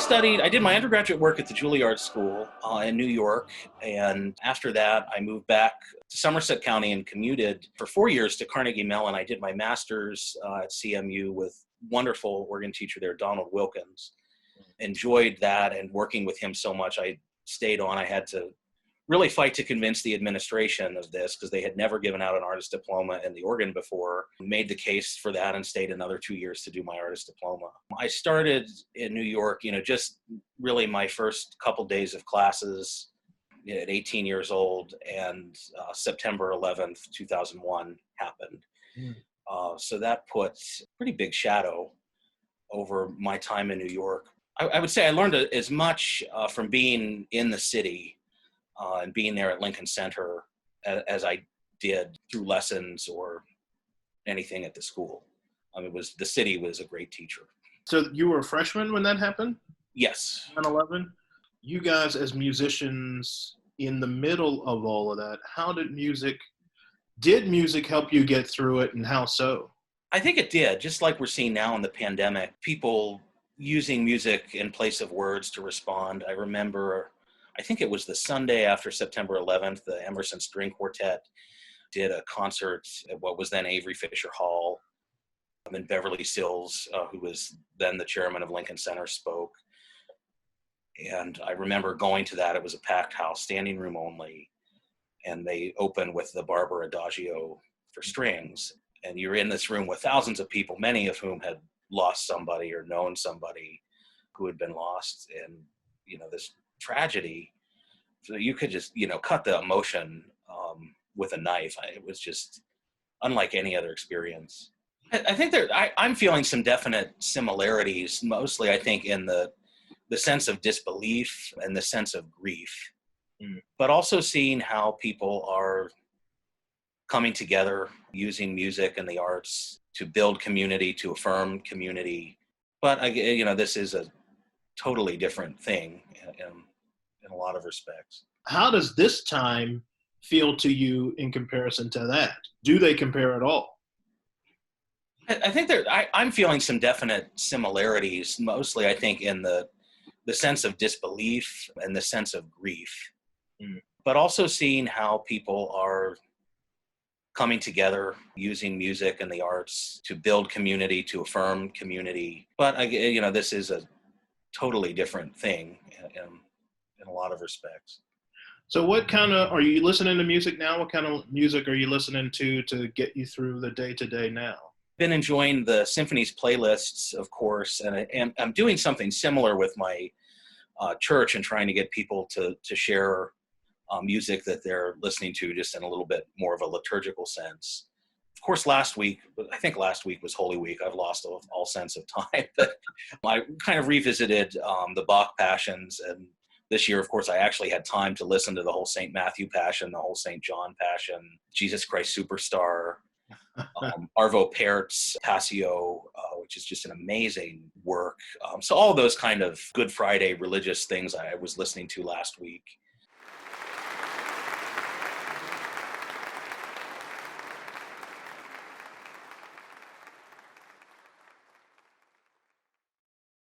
I did my undergraduate work at the Juilliard School in New York. And after that, I moved back to Somerset County and commuted for 4 years to Carnegie Mellon. I did my master's at CMU with wonderful organ teacher there, Donald Wilkins. Enjoyed that and working with him so much. I stayed on. I had to really fight to convince the administration of this because they had never given out an artist diploma in the organ before. Made the case for that and stayed another 2 years to do my artist diploma. I started in New York, just really my first couple days of classes at 18 years old, and September 11th, 2001 happened. So that put a pretty big shadow over my time in New York. I would say I learned as much from being in the city and being there at Lincoln Center as I did through lessons or anything at the school. The city was a great teacher. So you were a freshman when that happened? Yes. 9/11? You guys as musicians in the middle of all of that, did music help you get through it, and how so? I think it did. Just like we're seeing now in the pandemic, people using music in place of words to respond. I remember, I think it was the Sunday after September 11th, the Emerson String Quartet did a concert at what was then Avery Fisher Hall. And Beverly Sills, who was then the chairman of Lincoln Center, spoke. And I remember going to that. It was a packed house, standing room only. And they opened with the Barber Adagio for strings. And you're in this room with thousands of people, many of whom had lost somebody or known somebody who had been lost. And, this tragedy, so you could just, cut the emotion with a knife. It was just unlike any other experience. I think I'm feeling some definite similarities, mostly I think in the sense of disbelief and the sense of grief, but also seeing how people are coming together, using music and the arts to build community, to affirm community. But this is a totally different thing in a lot of respects. How does this time feel to you in comparison to that? Do they compare at all? I think I'm feeling some definite similarities, mostly I think in the sense of disbelief and the sense of grief, but also seeing how people are coming together, using music and the arts to build community, to affirm community. But this is a totally different thing in a lot of respects. So are you listening to music now? What kind of music are you listening to get you through the day-to-day now? Been enjoying the symphonies playlists, of course, and I'm doing something similar with my church and trying to get people to share music that they're listening to just in a little bit more of a liturgical sense. Of course, last week was Holy Week. I've lost all sense of time, but I kind of revisited the Bach Passions, and this year, of course, I actually had time to listen to the whole St. Matthew Passion, the whole St. John Passion, Jesus Christ Superstar, Arvo Pärt's Passio, which is just an amazing work. So all those kind of Good Friday religious things I was listening to last week.